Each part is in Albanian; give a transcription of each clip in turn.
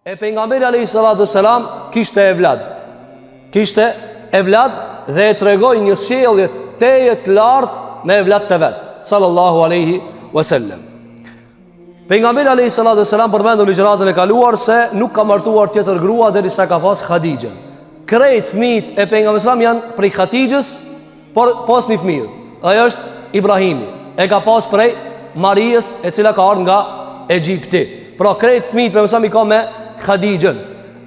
E pejgamberi alayhi salatu selam kishte evlad. Kishte evlad dhe e tregoi një sjellje teje të lartë me evlad të vet. Sallallahu alaihi wasallam. Pejgamberi alayhi salatu selam përmendur ligjëratën e kaluar se nuk ka martuar tjetër grua derisa ka pas Hadixhen. Krejt fëmijët e pejgamberit selam janë prej Hadixhës, por pas një fëmijë. Ajo është Ibrahimi. E ka pas prej Marijës, e cila ka ardhur nga Egjipti. Pra krejt fëmijët pejgamberi selam i ka me Hadixhen.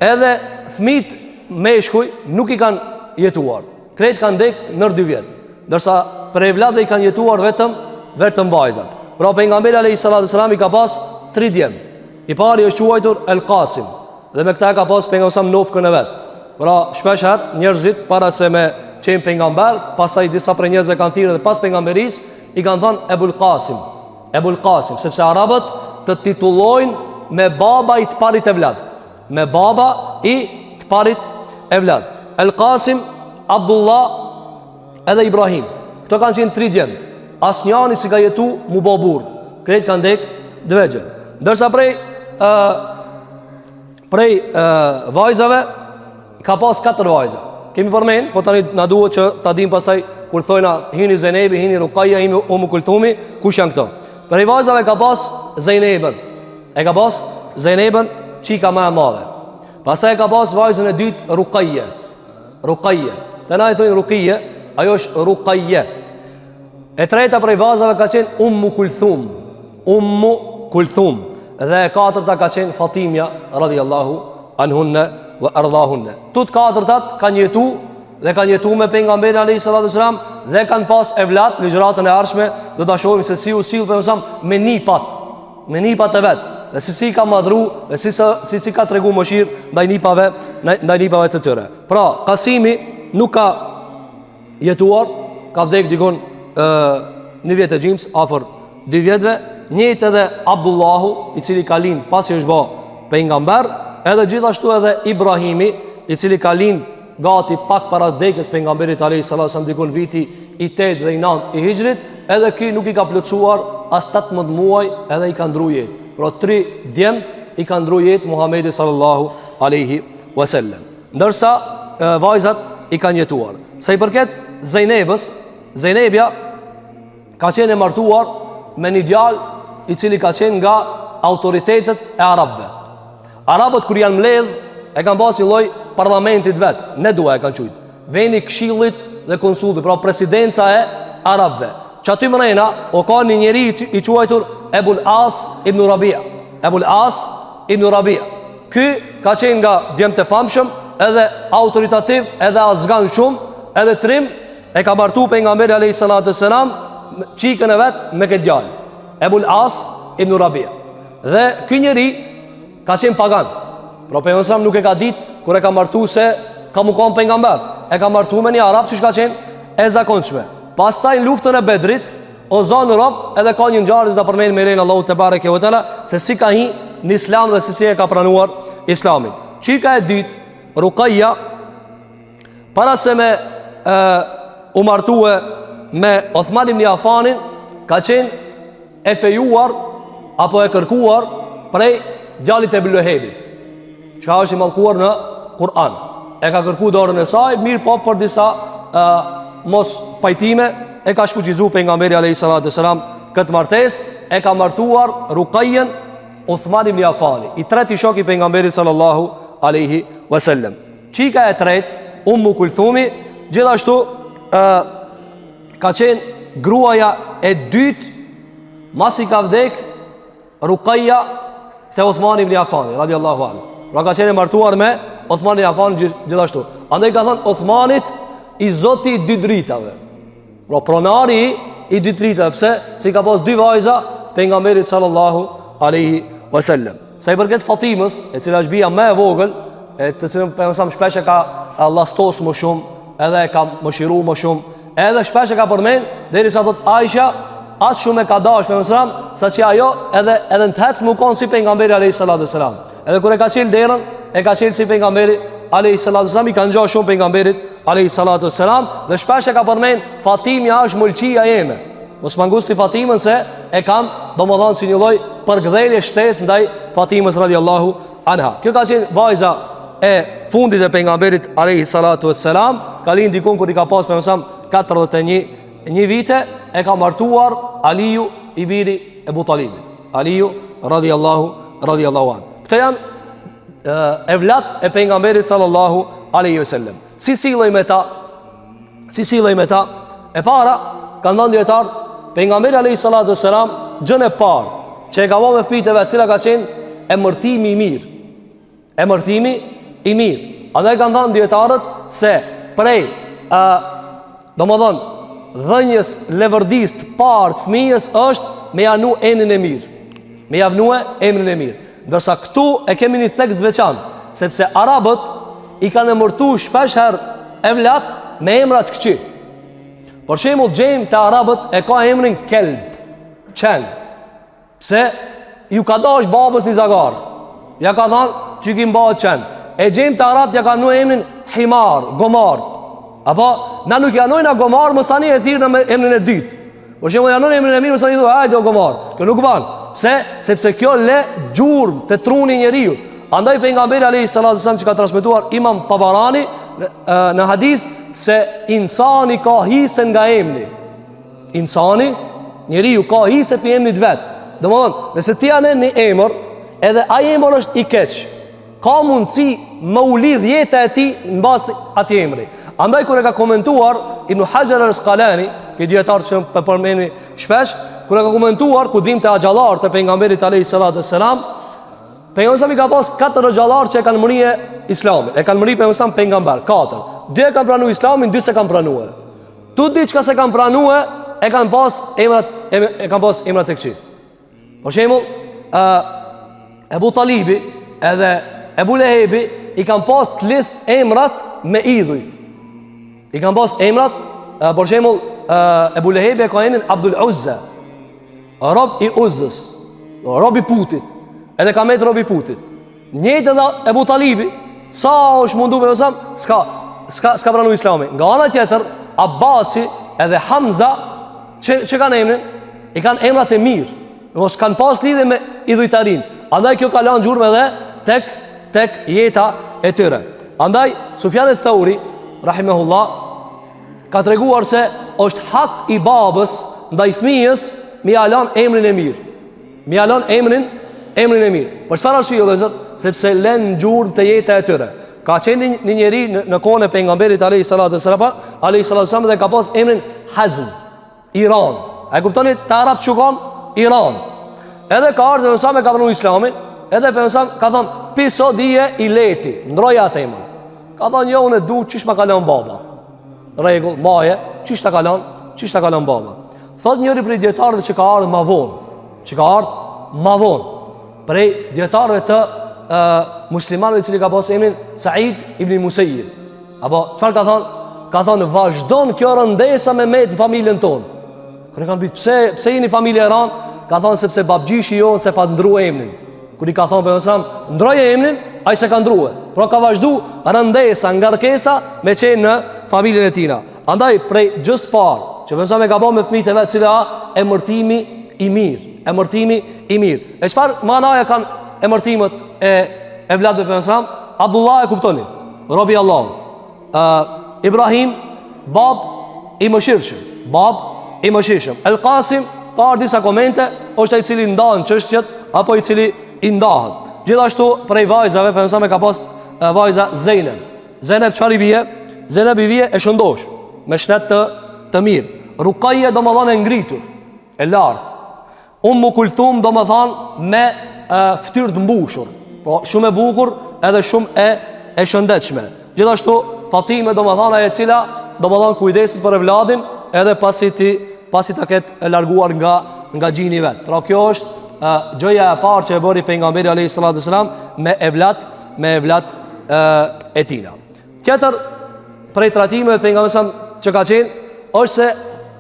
Edhe fëmijët meshkuj nuk i kanë jetuar. Krejt kanë ndek nër 2 vjet. Ndërsa për evladë i kanë jetuar vetëm vajzat. Pra pejgamberi alayhi salatu selam i ka pas 3 djem. I pari është quajtur El Qasim. Dhe me këta ka pas pejgamberi sa nofkën e vet. Pra shpesh herë njerëzit para se me qenë pejgamber, pastaj disa prej njerëzve kanë thirrë dhe pas pejgamberisë i kanë thënë Ebul Qasim. Ebul Qasim, sepse arabët të titullojnë me baba i të parit evlad. Me baba i të parit evlad. El Qasim, Abdullah edhe Ibrahim. Këto kanë qenë 3 djem. Asnjani si ka jetu mu bo burr. Krejt kanë dek dvegjën. Ndërsa prej vajzave ka pas 4 vajza. Kemi përmend, po tani na duhet që ta dim pasaj kur thojna hini Zenebi, hini Ruqayya, hini Kulthumi, kush janë këto? Prej vajzave ka pas Zejnebën. E ka pas Zejnebën, çika më e madhe. Pastaj ka pas vajzën e dytë Ruqayya. Ruqayya. Tani thonë Ruqayya, ajo është Ruqayya. E treta prej vajzave ka qenë Kulthum. Kulthum. Dhe e katërta ka qenë Fatimja radhiyallahu anhunna wa ardahunna. Tut katërtat kanë jetu dhe kanë jetu me pejgamberin alayhi salatu wasalam dhe kanë pas evlat. Ligjëratën e ardhshme do ta shohim se si u sill pejgamberi me nipat e vet. Dhe si ka madhru, dhe si ka tregu mëshirë ndaj nipave të tyre. Pra, Qasimi nuk ka jetuar, ka vdek dikon 1 vjet e gjimës, afër 2 vjetëve. Njëjtë edhe Abdullahu, i cili ka lind pasi është bë pejgamber, edhe gjithashtu edhe Ibrahimi, i cili ka lind gati pak para vdekjes pejgamberit alayhi salatu wasallam dikon viti i 8 dhe i 9 i Hijrit, edhe ky nuk i ka plotësuar as 18 muaj edhe i ka ndru jetë. Pra 3 djemt i ka ndru jetë Muhamedi sallallahu alaihi wasallam. Ndërsa vajzat i kanë jetuar. Sa i përket Zejnebës, Zejnebja ka qenë e martuar me një djalë i cili ka qenë nga autoritetet e arabëve. Arabët kur janë mbledh e kanë pasur një lloj parlamentit vet, ne dua e kanë thujt. Veni këshillit dhe konsultit, pra presidenca e arabëve. Që aty mrena o ka një njeri i quajtur Ebul As ibn Rabia. Ebul As ibn Rabia. Ky ka qenë nga djemt e famshëm, edhe autoritativ, edhe azgan shumë, edhe trim, e ka martu pejgamberi alayhi salatu selam çikën e vet me këtë djalë. Ebul As ibn Rabia. Dhe ky njeri ka qenë pagan. Pra pejgamberi nuk e ka ditë kur e ka martu se ka mu kon pejgamber. E ka martu me një arab që ka qenë e zakonshme. Pastaj në luftën e Bedrit, o zonë rob, edhe ka një ngjarje të përmend me lenin Allahu te bareke ve teala se si ka hi në Islam dhe se si e ka pranuar Islamin. Çika e dytë, Ruqayya, para se me u martue me Uthman ibn Affanin, ka qenë e fejuar apo e kërkuar prej djalit e Ebu Lehebit, që është i mallkuar në Kur'an. E ka kërku dorën e saj, mirë po për disa mos pajtime e ka shfuqizu pejgamberi alayhi salatu wasalam këtë martesë, e ka martuar Ruqayyen Uthman ibn Affani, i treti shok i pejgamberit sallallahu alaihi wasallam. Çika e tretë, Kulthumi, gjithashtu ka qenë gruaja e dytë masi ka vdek Ruqayya te Uthman ibn Affani radiallahu anhu. Pra ka qenë martuar me Uthman ibn Affan gjithashtu. Andaj ka thënë Uthmanit i zoti i 2 dritave. Pra pronari i 2 dritave, pse si ka pas 2 vajza pejgamberit sallallahu alaihi wasallam. Sa i përket Fatimës, e cila është bija më e vogël, e të cilën pejgamberi shpesh e ka llastos më shumë, edhe e ka mëshiruar më shumë, edhe shpesh e ka përmend derisa thot Aisha, as shumë e ka dash pejgamberi saqë ajo edhe në të hec më kon si pejgamberi alayhi salatu wasalam. Edhe kur e ka qel derën, e ka qel si pejgamberi alayhi salatu wasalam, i ka ngjall shumë pejgamberit alayhi salatu wasalam, dhe shpesh e ka përmend Fatimja është mulçia jeme. Mos mangusti Fatimën se e kam domodin si një lloj përgdhelje shtesë ndaj Fatimës radiallahu anha. Kjo ka qenë vajza e fundit e pejgamberit alayhi salatu wassalam. Ka lind dikun kur I ka pas pejgamberi 41 vite, e ka martuar Aliu I biri Ebu Talibit. Aliu radhiyallahu anhu. Këto janë evlat e pejgamberit sallallahu alaihi wasallam. Si sillej me ta? E para kanë dhënë dietar pejgamberi alayhi salatu wassalam gjën e parë që e ka vënë me fëmijët e vet, cila ka qenë emërtimi I mirë. Emërtimi I mirë. Andaj kanë dhënë dietarët se prej domodin dhënjes levërdis të parë të fëmijës është me janu emrin e mirë. Me javnue emrin e mirë. Ndërsa këtu e kemi një tekst veçantë, sepse arabët I kanë emërtuar shpesh herë evlat me emra të këqij. Për shembull, gjejmë te arabët e ka emrin kelb, qen. Pse ju ka dash babës një zagar. Ja ka thënë çikim bëhet qen. E gjejmë te arabët ja kanë emrin himar, gomar. Apo na nuk janojna gomar, mos ani e thirrën me emrin e dytë. Por shembull janojnë emrin e mirë, mos ani thonë hajde o gomar. Kjo nuk ban. Pse? Sepse kjo le gjurmë të truni njeriu. Andaj pejgamberi alayhi salatu wasallam që ka transmetuar Imam Tabarani në hadith se insani ka hisën nga emri. Insani, njeriu ka hisë për emrit vet. Domthon, nëse ti janë një emër, edhe ai emër është I keq, ka mundësi me u lidh jeta e tij mbas atij emri. Andaj kur e ka komentuar Ibn Hajar al-Asqalani, që dietar që përmendni shpesh, kur e ka komentuar ku vim te axhallar te pejgamberit alayhi salatu wasalam, pejgamberi ka pas 4 axhallar që e kanë mërije Islamin. E kanë mërije pejgamber 4. 2 e kanë pranuar Islamin, 2 se kanë pranuar. Tu diçka se kanë pranuar, e kanë pas emrat e këqij. Për shembull, Ebu Talibi edhe Ebu Lehebi I kanë pas të lidh emrat me idhuj. I kanë pas emrat, për shembull, Ebu Lehebi e ka emrin Abdul Uzza, rob I Uzzës, rob I Putit. Edhe ka met rob I Putit. Njëjtë edhe Ebu Talibi, sa është mundu me mësam, s'ka pranu Islami. Nga ana tjetër, Abbasi edhe Hamza që kanë emrin, I kanë emrat e mirë, mos kanë pas lidhje me idhujtarin. Andaj kjo ka lanë gjurmë edhe tek jeta e tyre. Andaj Sufjan al-Thauri rahimahullah ka treguar se është hak I babës ndaj fëmijës mi ia lën emrin e mirë. Mi ia lën emrin e mirë. Për çfarë arsye vëllezër? Sepse lën gjurmë te jeta e tyre. Ka qenë një njeri në kohën e pejgamberit alayhi salatu wasallam dhe ka pas emrin Hazm, Iran. A e kuptoni te arabët çugon Iran. Edhe ka ardhur sa me ka pranuar Islamin, edhe pejgamberi ka thonë piso dije I leti, ndroja atë emër. Ka thonë jo unë du çish ma kalon baba. Rregull, maje, çish ta kalon baba. Thot njëri prej dietarëve që ka ardhur ma vonë, prej dietarëve të muslimanëve I cili ka pas emrin Said ibn Musayyib. Apo çfarë ka thonë? Ka thonë vazhdon kjo rëndesa me në familjen tonë. Kur e kanë pyet pse jeni familje e rënd, ka thonë sepse babgjishi jon se pa ndruar emrin. Kur I ka thonë pejgamberi ndroje emrin, ai se ka ndruar. Pra ka vazhdu rëndesa, ngarkesa me qenë në familjen e tina. Andaj prej gjës parë që pejgamberi ka bën me fëmijët e vet, cila emërtimi I mirë. E çfarë manaja kanë emërtimet e evlatëve pejgamberit? Abdullah e kuptoni, robi Allahut. Ibrahim, bab I mëshirshëm. El Qasim ka ardhur disa komente, është ai I cili ndan çështjet apo I cili I ndahet. Gjithashtu prej vajzave pejgamberi ka pas vajza Zeynep. Zeynep çfarë I bie? Zeynep I bie e shëndosh, me shnet të mirë. Ruqayya domethënë e ngritur, e lartë. Ummu Kulthum domethënë me fytyrë të mbushur, po shumë e bukur edhe shumë e shëndetshme. Gjithashtu Fatime domethënë ajo e cila domethënë kujdeset për evladin edhe pasi ta ketë larguar nga gjini vet. Pra kjo është gjëja e parë që e bëri pejgamberi alayhi salatu wasalam me evlat e tina. Tjetër prej trajtimeve të pejgamberit që ka qenë është se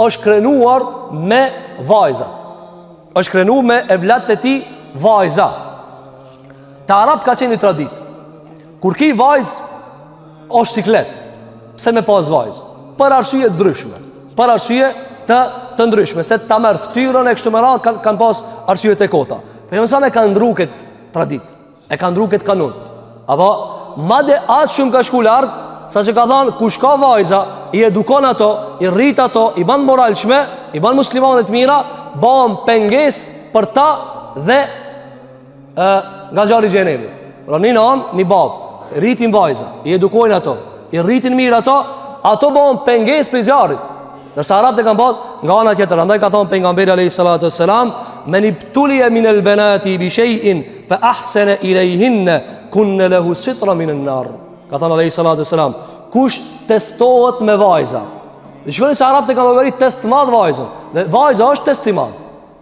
është krenuar me vajzat. Është krenuar me evlat e tij vajza. Te arabët ka qenë një traditë. Kur ki vajz është siklet. Pse me pas vajz? Për arsye të ndryshme. Për arsye të ndryshme, se ta merr fytyrën e kështu me radhë kanë pas arsye të kota. Pejgamberi ka ndruar këtë traditë. e ka ndru këtë kanun. Apo madje as shumë ka shku larg, sa që ka thënë kush ka vajza, i edukon ato, i rrit ato, i ban moralshme, i ban muslimanet mira, bën pengesë për ta dhe nga xhalli i xhenemit. Pra një nan, një bab, rritin vajza, i edukojnë ato, i rritin mirë ato bën pengesë për zjarrit. Dërsa arabët e kanë bërë nga ana tjetër. Andaj ka thonë pejgamberi alayhi salatu wassalam, "Men ibtuliya min al-banati bi shay'in fa ahsana ilayhinna kunna lahu sitra min an-nar." Ka thonë alayhi salatu wassalam, kush testohet me vajza. Dhe shikoni se arabët e kanë llogarit test të madh vajzën. Dhe vajza është test i madh.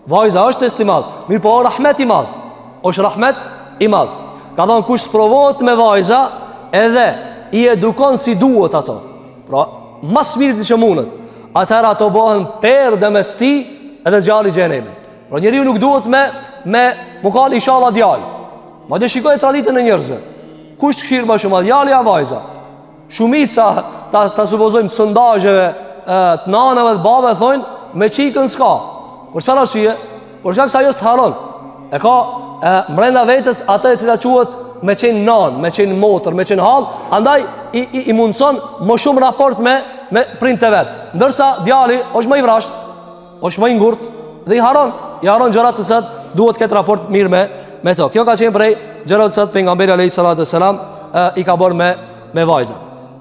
Vajza është test i madh. Mirë po rahmet i madh. Është rahmet i madh. Ka thonë kush provohet me vajza edhe i edukon si duhet ato. Pra, mas mirë që mundet. Atëherë ato bëhen perde mes ti edhe zjarri i xhenemit. Pra njeriu nuk duhet me mukal inshallah djalë. Madje shikoj traditën e njerëzve. Kush të këshirë më shumë, djali a vajza? Shumica ta supozojmë sondazheve të nanave të babave thonë me çikën s'ka. Por çfarë arsye? Por shkak se ajo s'haron. E ka brenda vetes atë e cila quhet me qenë nan, me qenë motor, me qenë hall, andaj i mundson më shumë raport me prindët e vet. Ndërsa djali është më i vrasht, është më i ngurt dhe i haron gjërat të sot, duhet këtë raport mirë me to. Kjo ka qenë prej gjërat të sot pejgamberi alayhi salatu wassalam i ka bërë me vajza.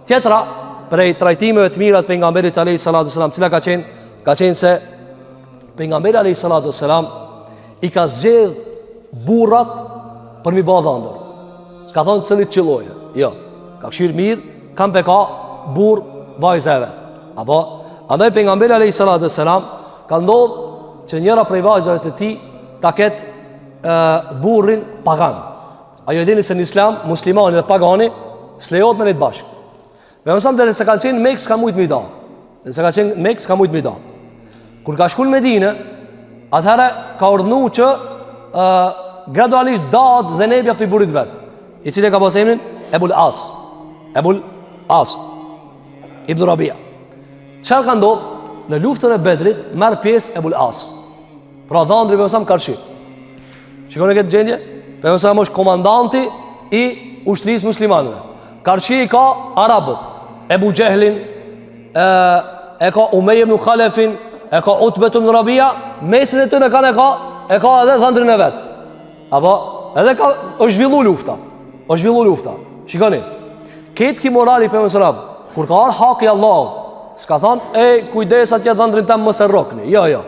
Tjetra prej trajtimeve të mira të pejgamberit alayhi salatu wassalam, cila ka qenë se pejgamberi alayhi salatu wassalam i ka zgjedh burrat për mi bë dhëndër. S'ka thonë cëllit qëlloje. Jo, ka këshirë mirë, kam ka burë vajzeve. Apo, andaj pejgamberi alayhi salatu wassalam ka ndodhë që njëra prej vajzave të ti ta ketë burrin pagan. Ajo dini se në islam, muslimani dhe pagani s'lejohet me nejtë bashkë. Me mësam dhe se kanë qenë Mekë s'ka mujtë mi da. Kur ka shkull Medinë, atëherë ka urdhnu që gradualisht dahet zenebja për burit vetë, i cili ka pasur emrin Ebul As Ibn Rabia. Çfarë ka ndodhur? Në luftën e Bedrit merr pjesë Ebul As. Pra dhëndri për mësam karshi. Shikoni këtë gjendje? Për mësam është komandanti i ushtrisë muslimanëve. Karshi i ka arabët, Ebu Gjehlin, e ka Umej ibn Khalefin, e ka Utbet ibn Rabia, mesin e të në kanë e ka edhe dhëndrin e vetë. Apo, edhe është zhvillu lufta. Shikoni, ketë ki morali për mësërab, kur ka arë haki Allah, s'ka thonë, kujdes atje dhëndrin tem mëse rokni. Jo.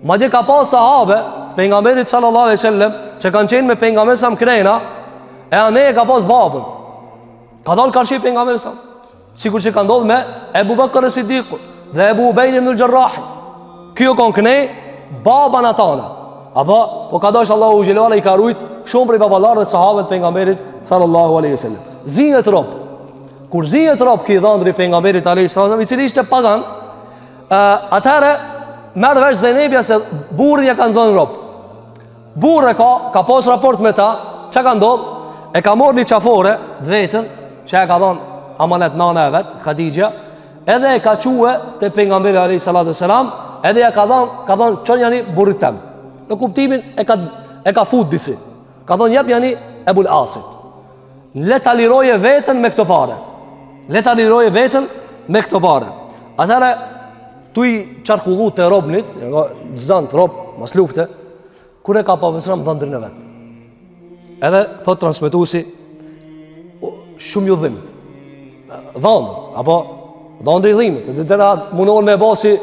Madje ka pas sahabe të pejgamberit sallallahu alaihi wasallam që kanë qenë me pejgamberin sa mkrena, e ane e ka pas babën. Ka dalë karshi pejgamberit sa. Sikur që ka ndodhur me Ebu Bekr as-Siddiq dhe Ebu Ubejd ibn al-Jarrah. Kjo kanë kënej baban atana. Po ka dashur Allahu xhelala i ka rujt shumë prej baballarëve të sahabëve të pejgamberit sallallahu alaihi wasallam. Zinet rob. Kur zinet rob ki dhëndri pejgamberit alaihi wasallam, i cili ishte pagan, atëherë merr vesh Zenebia se burrin ja kanë zonë rob. Burri ka pas raport me ta, çka ka ndodhur? E ka marrë një qafore të vetën, që e ka dhënë amanet nana e vet, Khadija, edhe e ka quhe te pejgamberi alayhi salatu wasalam, edhe ja ka dhënë çon jani burrit tem. Në kuptimin e ka fut disi. Ka thonë jep jani Ebul Asit. Le ta liroje veten me këto pare. Atëherë tu i çarkullu te robnit, nga zant rob mas lufte, kur e ka pa mësram dhëndrin e vet. Edhe thot transmetuesi shumë ju dhimt. Dhëndër, apo dhëndri i dhimbët, dhe dera mundohen me basi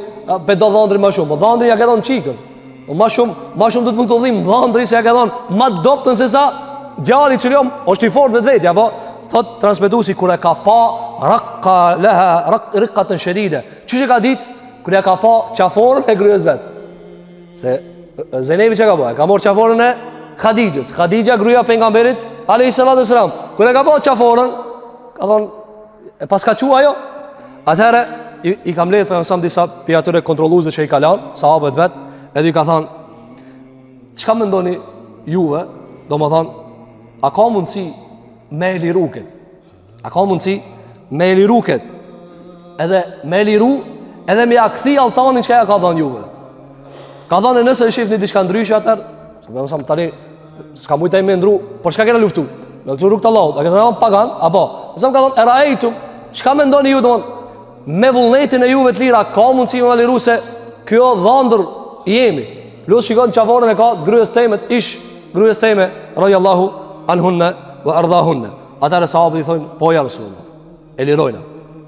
pedo dhëndri më shumë. Po dhëndri ja ka dhënë çikën. Ma shumë do të mund të dhim dhëndri se ja ka dhënë ma doptën se sa djali që ljom është i fort vetvetja. Apo thot transmetuesi kur e ka pa riqqatan shadida. Çu që ka ditë kur ja ka pa qaforën e gryes vet. Se Zenebi çka ka bë? Ka marrë qaforën e Khadijës. Khadija gruaja e pejgamberit alayhi salatu wasalam. Kur e ka pa qaforën, ka thonë e pas ka qua ajo. Atëherë i kam lehtë për mësam disa pi atyre kontrolluesve që i ka lanë sahabët vet. Edhe i ka thonë, çka mendoni juve? Do më thonë, a ka mundësi me e liru këtë? Edhe me e liru, edhe me ja këthi altanin që ka dhënë juve. Ka thonë nëse e shifni diçka ndryshe atër, se me mësam tani s'ka mujta i me ndru, por çka kena luftu? Me luftu rrugt Allahut. A ke thënë pagan? Apo, më ka thonë eraitum, çka mendoni ju domon? Me vullnetin e juve të lira, ka mundësi me liru se kjo dhëndër jemi. Plus shikon çavorën e ka gryes temet, ish gryes teme radiyallahu anhunna wa ardahunna. Ata sahabët i thonë, po ja Rasulullah. E lirojna.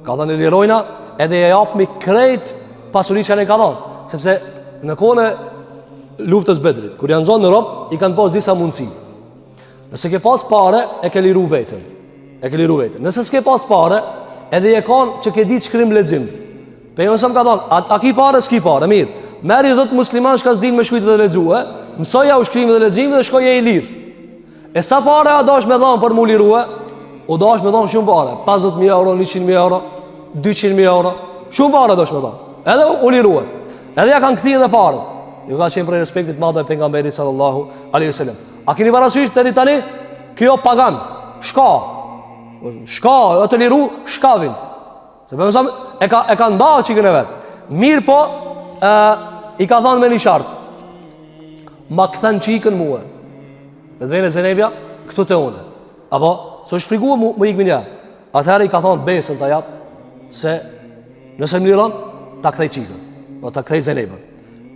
Ka thënë e lirojna, edhe e japmi krejt pasurinë që ne ka dhënë, sepse në kohën e luftës Bedrit, kur janë zonë në rob, i kanë pas disa mundësi. Nëse ke pas pare, e ke liru vetën. E ke liru vetën. Nëse s'ke pas pare, edhe je kanë që ke ditë shkrim lexim. Pejgamberi ka thënë, a ki pare, s'ki pare, mirë. Merri 10 muslimanë që s'din me shkruajt dhe lexue, mësoja u shkrimin dhe leximin dhe shkoje i lirë. E sa pare a dash me dhënë për mu lirue? O dash me dhënë shumë pare, 50.000 euro, 100.000 euro, 200.000 euro, shumë pare dash me dhënë. Edhe u lirue. Edhe ja kanë kthyer edhe parën. Ju ka qenë për respektit madh të pejgamberit sallallahu alaihi wasallam. A keni parasysh deri tani? Kjo pagan, shka, të liru, shkavin. Se për mësam, e ka nda qikën e vetë. Mirë po, i ka thonë me një shartë. Ma këthen qikën muë. Dhe të vene Zenebja, këtu të une. Apo, so është friguë mu ikë minjarë. Atëherë i ka thonë besën të japë, se nëse më liron, ta këthej qikën. O ta këthej Zenebën.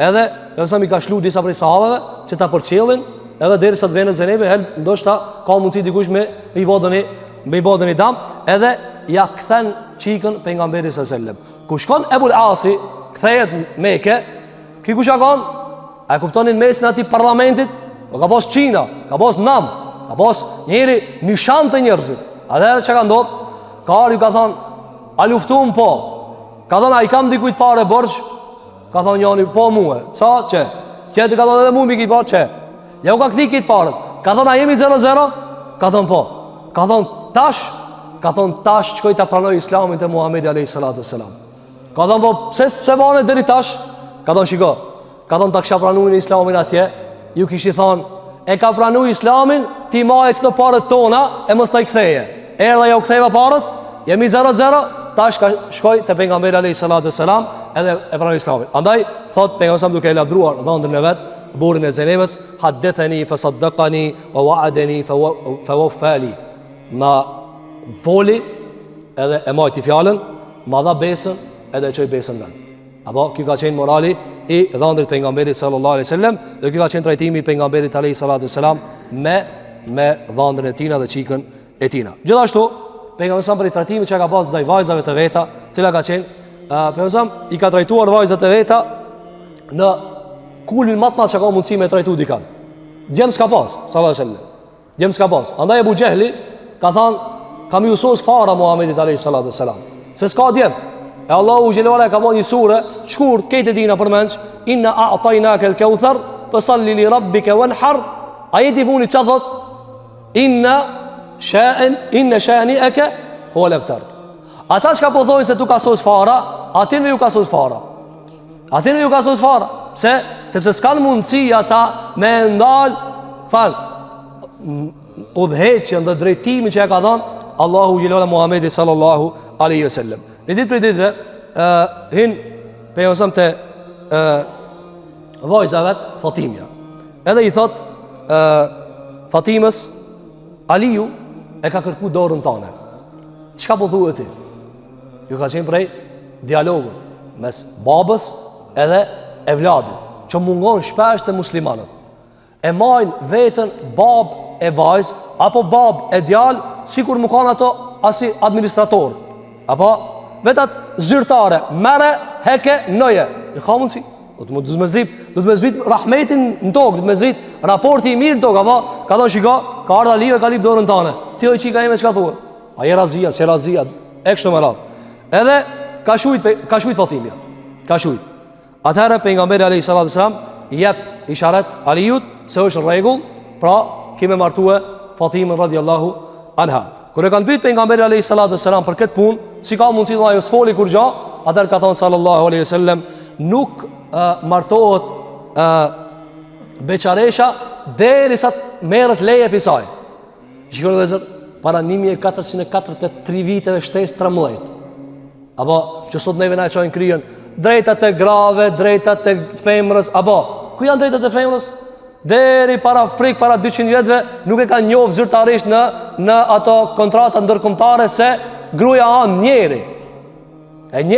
Edhe, për mësam, i ka shlu disa prej sahabeve, që ta përcjellin, edhe deri sa të vene Zenebë, ndoshta ka mundësi dikush me i bodën i dam, edhe ja kthen qikën pejgamberit sallallahu alajhi wasallam. Ku shkon Ebul Asi, kthehet Mekë, ki kush akon? A e kuptonin mesin aty parlamentit? Ka pas Çina, ka pas Nam, ka pas njëri nishan të njerëzit. Atëherë çka ka ndodhur? Ka ka thonë, a luftuam po? Ka thonë, a i kam dikujt parë borxh? Ka thonë jani, po mua. Sa çe? Qëti ka thonë edhe mua mi ki parë çe. Ja u ka kthi këtë parë. Ka thonë, a jemi 0-0? Ka thonë po. Ka thonë tash çkoj ta pranoj Islamin te Muhamedi alayhi salatu wasalam. Ka thonë po pse vone deri tash? Ka thonë shiko. Ka thonë ta kisha pranuar Islamin atje, ju kishi thonë e ka pranuar Islamin, ti maje çdo parët tona e mos ta I ktheje. Erdha ja u ktheva parët, jemi 0-0, tash ka shkoj te pejgamberi alayhi salatu wasalam edhe e pranoi Islamin. Andaj thot pejgamberi duke e lavdruar dhëndën e vet, burin e Zenebës, haddethani fa saddaqani wa wa'adani fa waffali. Ma foli edhe e majti fjallën, ma dha besën edhe e qoj besën ven. Apo, kjo ka qenë morali I dhëndrit pejgamberit sallallahu alaihi wasallam, dhe kjo ka qenë trajtimi I pejgamberit alaihi salatu wasalam me dhëndrin e tina dhe qikën e tina. Gjithashtu, pejgamberi sa për I trajtimi që ka pas ndaj vajzave të veta, cila ka qenë, pejgamberi I ka trajtuar vajzat e veta në kulmin matmat që ka mundësi me trajtu dikan. Djemë s'ka pas, sallallahu alaihi wasallam. Djemë s'ka pas. Andaj Ebu Gjehli ka thanë, kam ju sos fara Muhammedit alayhi salatu wasalam. Se s'ka djem. E Allahu xhelala ka bën një sure, shkurt, këtë dina përmendsh, inna a'tainaka al-kauthar, fasalli li rabbika wanhar. Ajeti funi çfarë thot? Inna shani'aka huwa al-abtar. Ata çka po thonë se tu ka sos fara, atin ju ka sos fara. Atin ju ka sos fara. Sepse s'kan mundësi ata me ndal udhëheqjen dhe drejtimin që e ka dhënë Allahu xhelala Muhamedi sallallahu alaihi wasallam. Në ditë për ditëve hin pejgamberi te vajzave Fatimja. Edhe I thot Fatimës, Aliu e ka kërku dorën tane. Çka po thuhet ti? Ju ka qenë prej dialogu mes babës edhe evladit, që mungon shpesh te muslimanët. E majnë vetën bab e vajz apo bab e djal, sikur më kanë ato asi administrator, apo vetat zyrtare, mere, heke, noje. Në ka mundësi, do të me zbrit rahmetin në tokë, do të me zbrit raporti I mirë në tokë, apo ka thonë shiko, ka ardha Aliu e ka lip dorën tane, ti o I qika ime çka thua? A je razia, se razia, e kështu me radhë. Edhe ka shujt Fatimja, ka shujt. Atëherë pejgamberi alayhi salatu wasalam jep isharet Aliut se është rregull, pra kime martue Fatimën radhiyallahu anha. Kur e kanë pyet pejgamberi alayhi salatu wasalam për këtë punë, si ka mundësi të ajo sfoli kur gjë, atëherë ka thënë sallallahu alaihi wasallam, nuk martohet beqaresha derisa merret leje e saj. Shikoni vëllezër, para 1443 viteve shtesë 13. Apo që sot neve na e çojnë krijen drejtat e grave, drejtat e femrës, apo ku janë drejtat e femrës? Deri para 200 vjetëve nuk e ka njohur zyrtarisht në ato kontrata ndërkombëtare se gruaja anë njeri.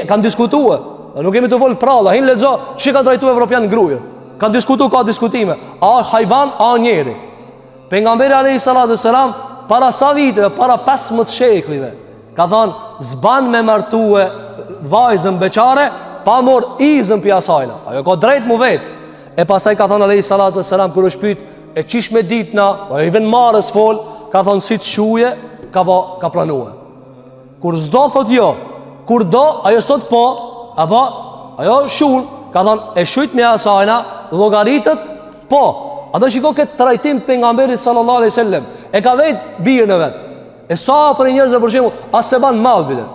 Kanë diskutuar. Nuk kemi të vol pralla, hin lexo, çi ka drejtuar evropian gruaja. Kanë diskutuar, ka diskutime. A hyjvan, a njeri. Pejgamberi alayhi salatu wasalam para sa viteve, para 15 shekujve, ka thonë, zban me martue vajzën beqare pa mor izën pi asajna. Ajo ka drejt mu vetë. E pastaj ka thonë alayhi salatu wasalam, kur është pyet e qish me ditna, ajo i vën marrës fol, ka thonë si të shuje, ka pranuar. Kur s'do thot jo, kur do ajo s'thot po, apo ajo shun, ka thonë e shujt me asajna, llogaritët po. Ato shiko këtë trajtim pejgamberit sallallahu alaihi wasallam. E ka vetë bie në vet. E sa për njerëzve për shembull, as se ban mall bile.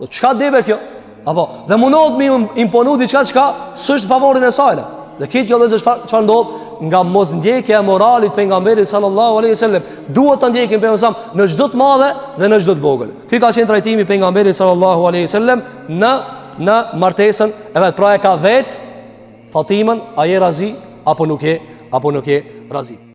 Do çka debe kjo? Apo dhe mundohet me imponu diçka çka s'është favorin e saj. Dhe këtë kjo vëzë çfarë ndodh nga mosndjekja e moralit pejgamberit sallallahu alaihi wasallam. Duhet ta ndjekim pejgamberin në çdo të madhe dhe në çdo të vogël. Ky ka qenë trajtimi pejgamberit sallallahu alaihi wasallam në martesën e vet. Pra e ka vet Fatimën, a je razi apo nuk je razi.